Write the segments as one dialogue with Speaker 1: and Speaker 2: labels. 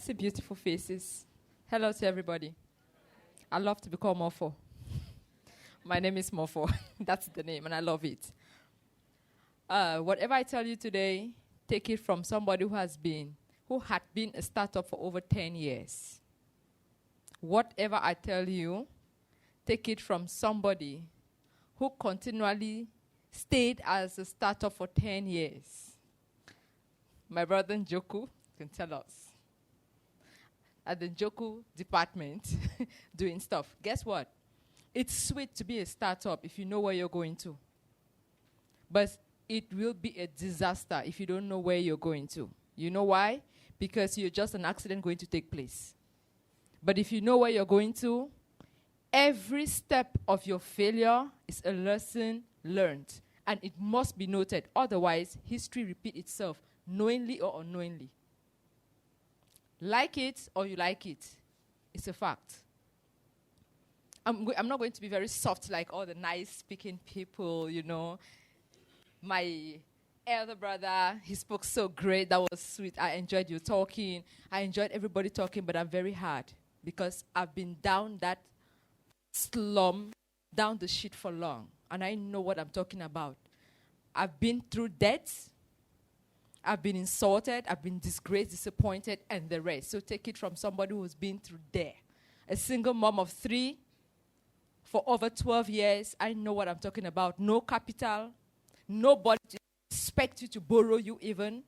Speaker 1: see beautiful faces. Hello to everybody. I love to be called Mofor. My name is Mofor. That's the name, and I love it. Whatever I tell you today, take it from somebody who had been a startup for over 10 years. Whatever I tell you, take it from somebody who continually stayed as a startup for 10 years. My brother Njoku can tell us. At the Njoku department, doing stuff. Guess what? It's sweet to be a startup if you know where you're going to. But it will be a disaster if you don't know where you're going to. You know why? Because you're just an accident going to take place. But if you know where you're going to, every step of your failure is a lesson learned. And it must be noted. Otherwise, history repeats itself, knowingly or unknowingly. Like it or you like it, it's a fact. I'm not going to be very soft like all the nice speaking people, you know. My elder brother, he spoke so great. That was sweet. I enjoyed you talking. I enjoyed everybody talking, but I'm very hard because I've been down that slum, down the shit for long, and I know what I'm talking about. I've been through death. I've been insulted, I've been disgraced, disappointed, and the rest. So take it from somebody who's been through there. A single mom of 3 for over 12 years. I know what I'm talking about. No capital. Nobody to expect you to borrow you even.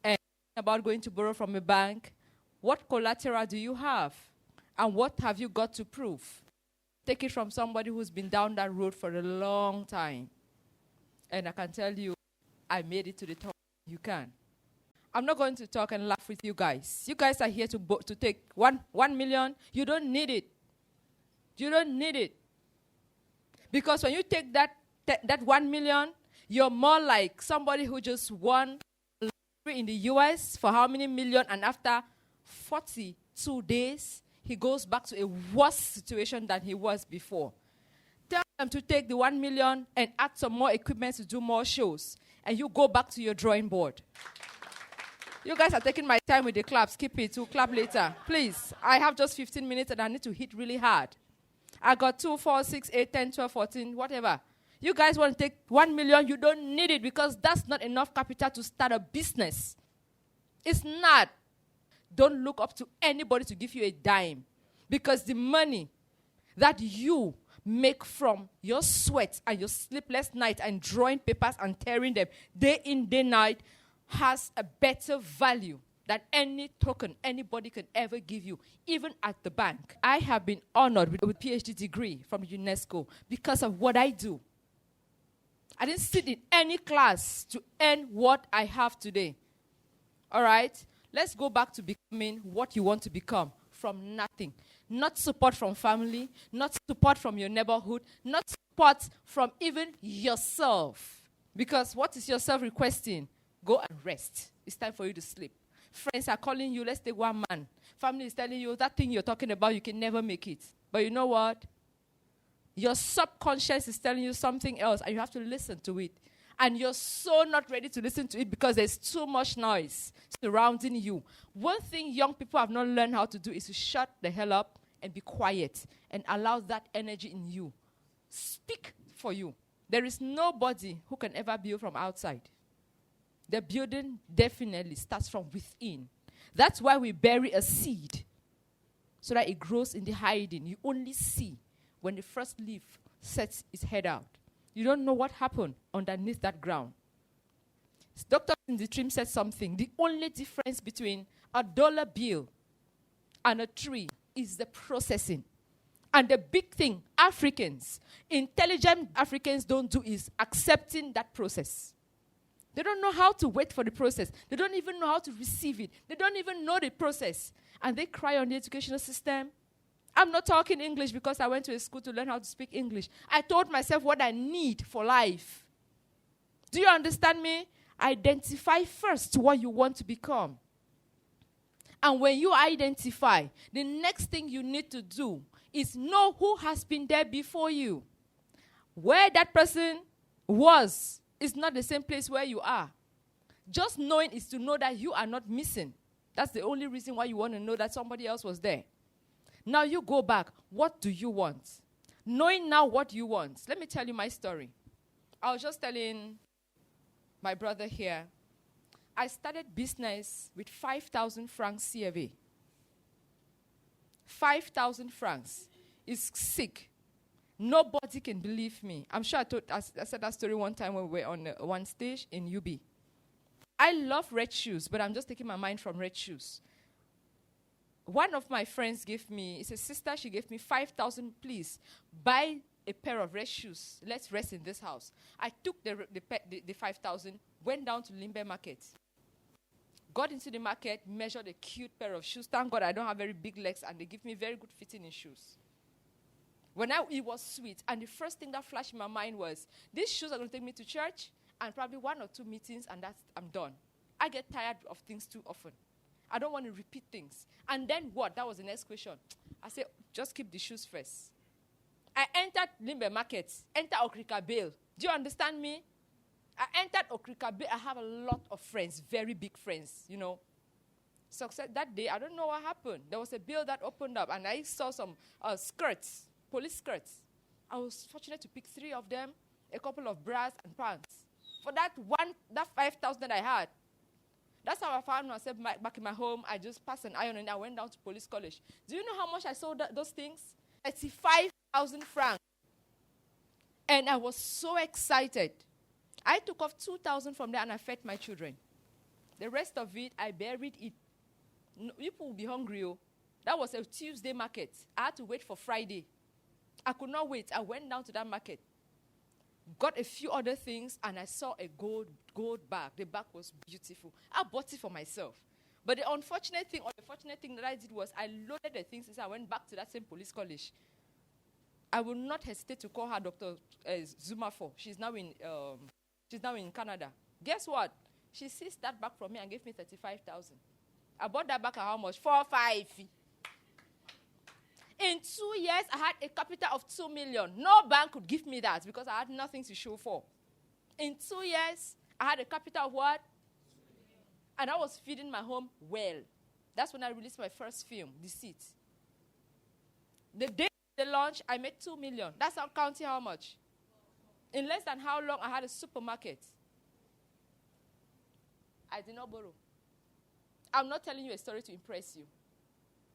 Speaker 1: And about going to borrow from a bank. What collateral do you have? And what have you got to prove? Take it from somebody who's been down that road for a long time. And I can tell you, I made it to the top. You can. I'm not going to talk and laugh with you guys. You guys are here to take 1 million. You don't need it. You don't need it. Because when you take that 1 million, you're more like somebody who just won in the US for how many million, and after 42 days, he goes back to a worse situation than he was before. Tell them to take the 1 million and add some more equipment to do more shows. And you go back to your drawing board. You guys are taking my time with the claps. Keep it. We'll clap later. Please. I have just 15 minutes and I need to hit really hard. I got 2, 4, 6, 8, 10, 12, 14, whatever. You guys want to take 1 million, you don't need it because that's not enough capital to start a business. It's not. Don't look up to anybody to give you a dime. Because the money that you make from your sweat and your sleepless night and drawing papers and tearing them day in, day night has a better value than any token anybody can ever give you, even at the bank. I have been honored with a PhD degree from UNESCO because of what I do. I didn't sit in any class to earn what I have today. All right? Let's go back to becoming what you want to become from nothing. Not support from family, not support from your neighborhood, not support from even yourself. Because what is yourself requesting? Go and rest. It's time for you to sleep. Friends are calling you, let's take 1 man. Family is telling you, that thing you're talking about, you can never make it. But you know what? Your subconscious is telling you something else, and you have to listen to it. And you're so not ready to listen to it because there's too much noise surrounding you. One thing young people have not learned how to do is to shut the hell up and be quiet and allow that energy in you. Speak for you. There is nobody who can ever build from outside. The building definitely starts from within. That's why we bury a seed so that it grows in the hiding. You only see when the first leaf sets its head out. You don't know what happened underneath that ground. Dr. in the Trim said something. The only difference between a dollar bill and a tree is the processing. And the big thing Africans, intelligent Africans don't do is accepting that process. They don't know how to wait for the process. They don't even know how to receive it. They don't even know the process. And they cry on the educational system. I'm not talking English because I went to a school to learn how to speak English. I told myself what I need for life. Do you understand me? Identify first what you want to become. And when you identify, the next thing you need to do is know who has been there before you. Where that person was is not the same place where you are. Just knowing is to know that you are not missing. That's the only reason why you want to know that somebody else was there. Now you go back. What do you want? Knowing now what you want. Let me tell you my story. I was just telling my brother here. I started business with 5,000 francs CFA. 5,000 francs. It's sick. Nobody can believe me. I'm sure I said that story one time when we were on one stage in UB. I love red shoes, but I'm just taking my mind from red shoes. One of my friends gave me, it's a sister, she gave me 5,000, please, buy a pair of red shoes. Let's rest in this house. I took the 5,000, went down to Limbe Market, got into the market, measured a cute pair of shoes. Thank God I don't have very big legs, and they give me very good fitting in shoes. It was sweet, and the first thing that flashed in my mind was, these shoes are going to take me to church, and probably 1 or 2 meetings, and I'm done. I get tired of things too often. I don't want to repeat things. And then what? That was the next question. I said, just keep the shoes first. I entered Limbe Market, entered Okrika Bale. Do you understand me? I entered Okrika Bale. I have a lot of friends, very big friends, you know. Success that day, I don't know what happened. There was a bill that opened up, and I saw some skirts, police skirts. I was fortunate to pick 3 of them, a couple of bras and pants. For that 5,000 that I had, that's how I found myself back in my home. I just passed an iron and I went down to police college. Do you know how much I sold those things? 35,000 francs. And I was so excited. I took off 2,000 from there and I fed my children. The rest of it, I buried it. No, people will be hungry. Oh. That was a Tuesday market. I had to wait for Friday. I could not wait. I went down to that market. Got a few other things, and I saw a gold bag. The bag was beautiful. I bought it for myself. But the unfortunate thing, or the fortunate thing that I did was I loaded the things since I went back to that same police college. I will not hesitate to call her Dr. Zuma for. She's now in Canada. Guess what? She seized that bag from me and gave me 35,000. I bought that bag at how much? 4 or 5. In 2 years, I had a capital of 2 million. No bank could give me that because I had nothing to show for. In 2 years, I had a capital of what? And I was feeding my home well. That's when I released my first film, Deceit. The day of the launch, I made 2 million. That's how counting how much. In less than how long I had a supermarket. I did not borrow. I'm not telling you a story to impress you.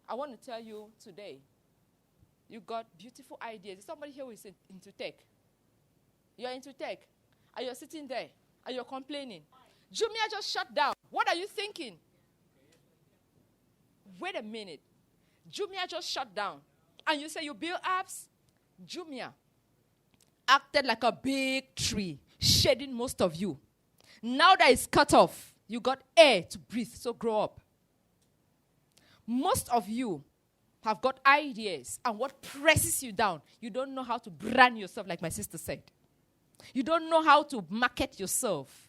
Speaker 1: I want to tell you today, you got beautiful ideas. There's somebody here who is into tech. You're into tech. And you're sitting there. And you're complaining. Jumia just shut down. What are you thinking? Wait a minute. Jumia just shut down. And you say you build apps? Jumia acted like a big tree, shading most of you. Now that it's cut off, you got air to breathe, so grow up. Most of you have got ideas, and what presses you down, you don't know how to brand yourself, like my sister said. You don't know how to market yourself.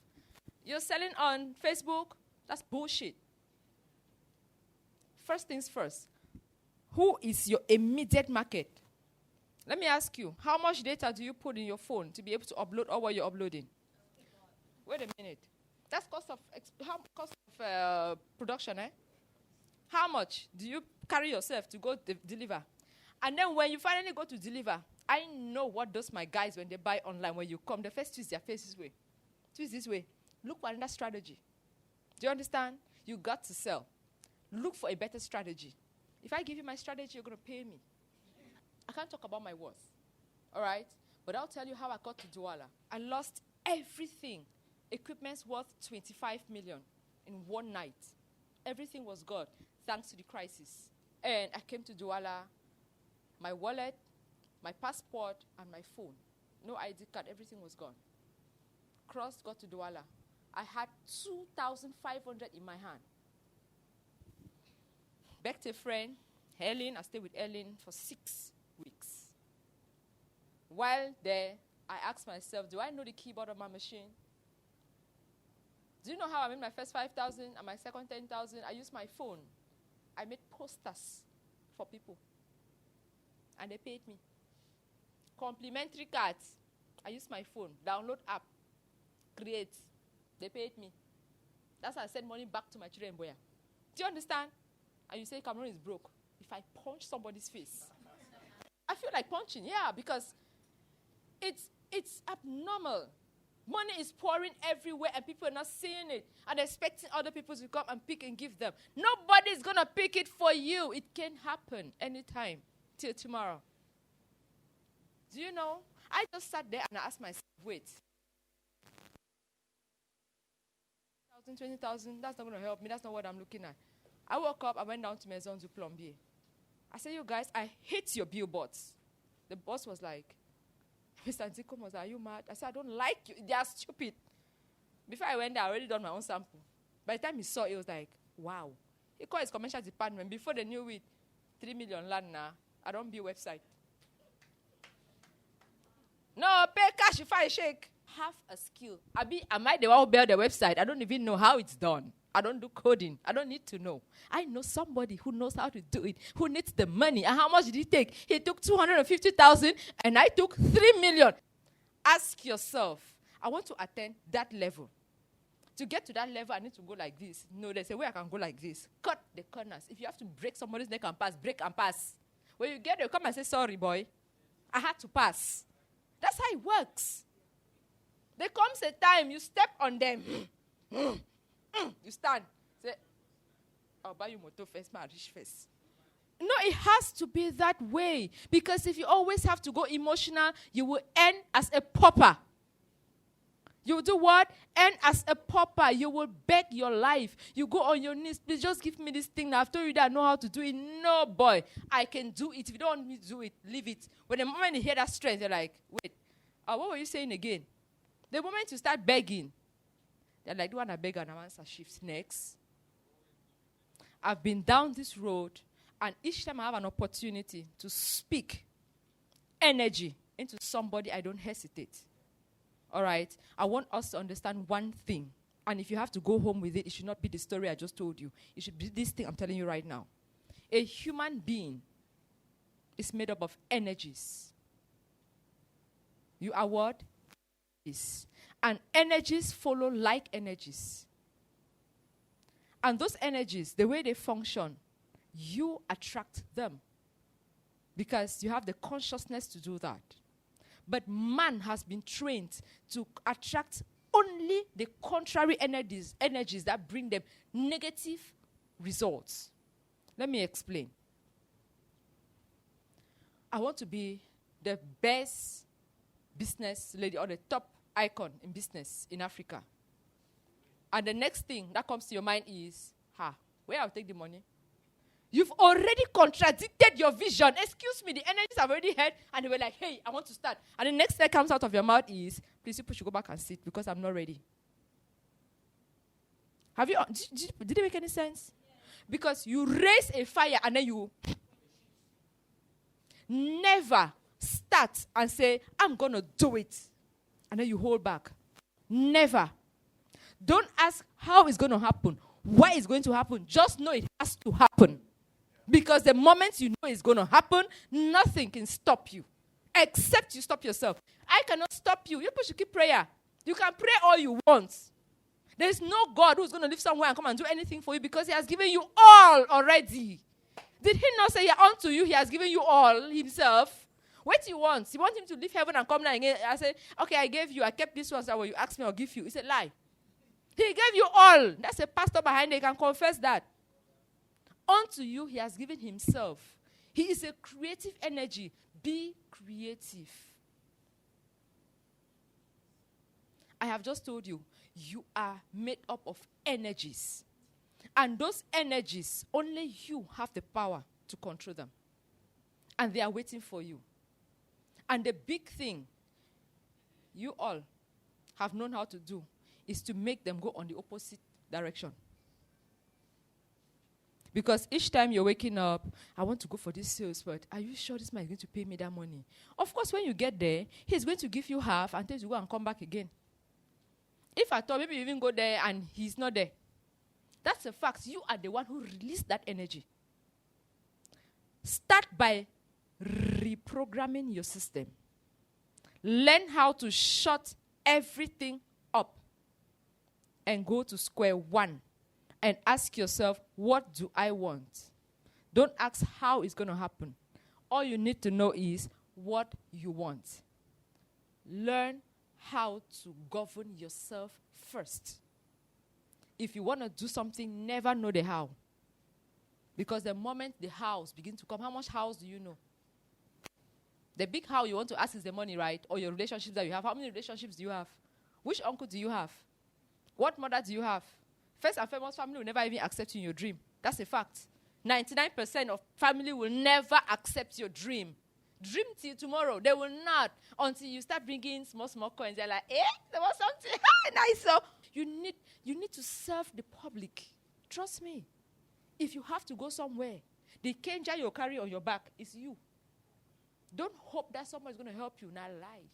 Speaker 1: You're selling on Facebook? That's bullshit. First things first, who is your immediate market? Let me ask you, how much data do you put in your phone to be able to upload all what you're uploading? Wait a minute. That's cost of production, eh? How much do you carry yourself to go deliver? And then when you finally go to deliver, I know what does my guys when they buy online. When you come, they first twist their face this way. Twist this way. Look for another strategy. Do you understand? You got to sell. Look for a better strategy. If I give you my strategy, you're going to pay me. I can't talk about my worth. All right? But I'll tell you how I got to Douala. I lost everything. Equipment's worth 25 million in one night. Everything was gone, thanks to the crisis. And I came to Douala, my wallet, my passport, and my phone. No ID card, everything was gone. Crossed, got to Douala. I had 2,500 in my hand. Begged a friend, Helen. I stayed with Helen for 6 weeks. While there, I asked myself, do I know the keyboard of my machine? Do you know how I made my first 5,000 and my second 10,000? I used my phone. I made posters for people. And they paid me. Complimentary cards. I used my phone. Download app. Create. They paid me. That's how I sent money back to my children. Boya. Do you understand? And you say Cameroon is broke. If I punch somebody's face, I feel like punching, yeah, because it's abnormal. Money is pouring everywhere and people are not seeing it and expecting other people to come and pick and give them. Nobody's going to pick it for you. It can happen anytime till tomorrow. Do you know? I just sat there and I asked myself, wait. 20,000, that's not going to help me. That's not what I'm looking at. I woke up, I went down to Maison du Plombier. I said, you guys, I hate your billboards. The boss was like, Mr. Ntikomos, are you mad? I said, I don't like you. They are stupid. Before I went there, I already done my own sample. By the time he saw it, he was like, wow. He called his commercial department. Before they knew it, 3 million land now. I don't build website. No, pay cash if I shake. Have a skill. Am I the one who built the website? I don't even know how it's done. I don't do coding. I don't need to know. I know somebody who knows how to do it, who needs the money. And how much did he take? He took 250,000 and I took 3 million. Ask yourself, I want to attain that level. To get to that level, I need to go like this. No, there's a way I can go like this. Cut the corners. If you have to break somebody's neck and pass, break and pass. When you get there, come and say, sorry, boy. I had to pass. That's how it works. There comes a time you step on them. You stand. Say, I'll buy you motor first, my rich first. No, it has to be that way. Because if you always have to go emotional, you will end as a pauper. You will do what? End as a pauper. You will beg your life. You go on your knees. Please just give me this thing. I've told you that I know how to do it. No, boy. I can do it. If you don't want me to do it, leave it. When the moment you hear that strength, you're like, wait. What were you saying again? The moment you start begging, they're like, do you want to beg and I want to shift next? I've been down this road, and each time I have an opportunity to speak energy into somebody, I don't hesitate. All right? I want us to understand one thing. And if you have to go home with it, it should not be the story I just told you. It should be this thing I'm telling you right now. A human being is made up of energies. You are what? And energies follow like energies. And those energies, the way they function, you attract them. Because you have the consciousness to do that. But man has been trained to attract only the contrary energies that bring them negative results. Let me explain. I want to be the best business lady or the top icon in business in Africa. And the next thing that comes to your mind is, where I'll take the money? You've already contradicted your vision. Excuse me, the energies I've already heard, and they were like, hey, I want to start. And the next thing that comes out of your mouth is, please, people should go back and sit because I'm not ready. Have you, did it make any sense? Yeah. Because you raise a fire and then you never start and say, I'm going to do it. And then you hold back. Never. Don't ask how it's going to happen, why it's going to happen. Just know it has to happen. Because the moment you know it's going to happen, nothing can stop you. Except you stop yourself. I cannot stop you. You should keep prayer. You can pray all you want. There is no God who's going to live somewhere and come and do anything for you because he has given you all already. Did he not say, unto you, he has given you all himself? What do you want? You want him to leave heaven and come down again? I said, okay, I gave you. I kept this one. So when you ask me, I'll give you. It's a lie. He gave you all. That's a pastor behind there. You can confess that. Unto you, he has given himself. He is a creative energy. Be creative. I have just told you, you are made up of energies. And those energies, only you have the power to control them. And they are waiting for you. And the big thing you all have known how to do is to make them go on the opposite direction. Because each time you're waking up, I want to go for this sales, but are you sure this man is going to pay me that money? Of course, when you get there, he's going to give you half and tell you to go and come back again. If I thought maybe you even go there and he's not there. That's a fact. You are the one who released that energy. Start by reprogramming your system. Learn how to shut everything up and go to square one and ask yourself, what do I want? Don't ask how it's going to happen. All you need to know is what you want. Learn how to govern yourself first. If you want to do something, never know the how. Because the moment the hows begin to come, how much hows do you know? The big how you want to ask is the money, right? Or your relationships that you have. How many relationships do you have? Which uncle do you have? What mother do you have? First and foremost, family will never even accept you in your dream. That's a fact. 99% of family will never accept your dream. Dream till tomorrow. They will not. Until you start bringing small coins. They're like, there was something nice. So you need to serve the public. Trust me. If you have to go somewhere, the kenja you'll carry on your back is you. Don't hope that someone is going to help you. Not lie.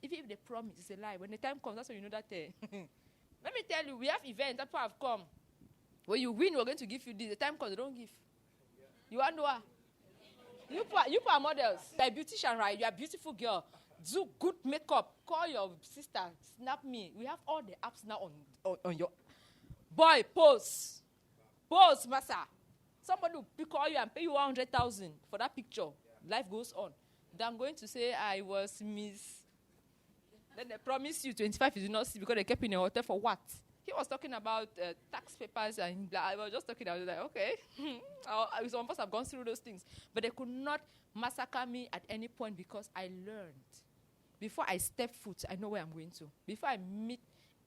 Speaker 1: Even if they promise, it's a lie. When the time comes, that's when you know that. Let me tell you, we have events that people have come. When you win, we're going to give you this. The time comes, they don't give. You want to know what? You are models. You're a beautician, right? You're a beautiful girl. Do good makeup. Call your sister. Snap me. We have all the apps now on your... Boy, pose. Pose, massa. Somebody will call you and pay you 100,000 for that picture. Life goes on. Then I'm going to say I was Miss... Then they promise you 25 you did not see because they kept in a hotel for what? He was talking about tax papers and blah. I was just talking. I was like, okay. Some of us have gone through those things. But they could not massacre me at any point because I learned. Before I step foot, I know where I'm going to. Before I meet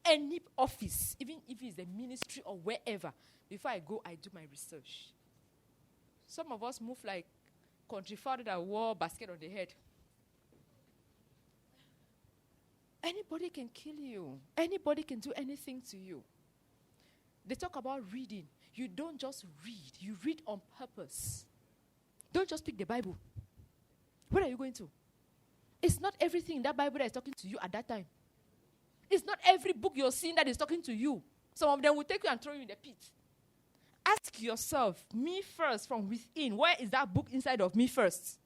Speaker 1: any office, even if it's a ministry or wherever, before I go, I do my research. Some of us move like country father that wore basket on the head. Anybody can kill you. Anybody can do anything to you. They talk about reading. You don't just read. You read on purpose. Don't just pick the Bible. Where are you going to? It's not everything in that Bible that is talking to you at that time. It's not every book you're seeing that is talking to you. Some of them will take you and throw you in the pit. Ask yourself, me first from within. Where is that book inside of me first?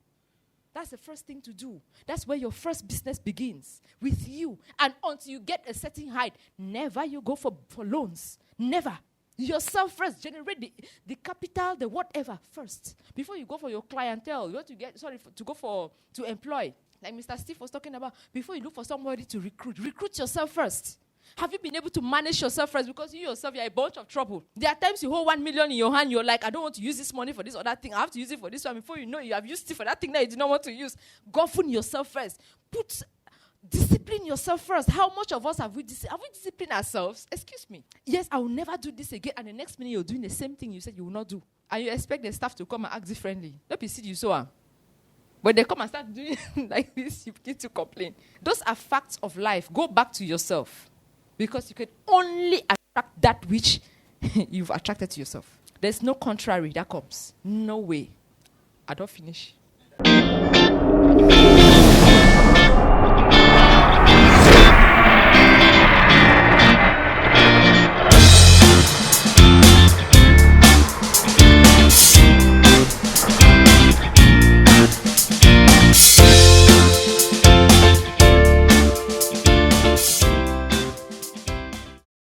Speaker 1: That's the first thing to do. That's where your first business begins, with you. And until you get a certain height, never you go for loans. Never. Yourself first. Generate the capital, the whatever first. Before you go for your clientele, you want to employ. Like Mr. Steve was talking about, before you look for somebody to recruit yourself first. Have you been able to manage yourself first? Because you yourself, you're a bunch of trouble. There are times you hold 1 million in your hand, you're like, I don't want to use this money for this other thing. I have to use it for this one. Before you know, you have used it for that thing that you did not want to use. Govern yourself first. Discipline yourself first. How much of us have we disciplined ourselves? Excuse me. Yes, I will never do this again. And the next minute, you're doing the same thing you said you will not do. And you expect the staff to come and act differently. Don't be silly, you so. When they come and start doing like this, you begin to complain. Those are facts of life. Go back to yourself. Because you can only attract that which you've attracted to yourself. There's no contrary that comes. No way. I don't finish.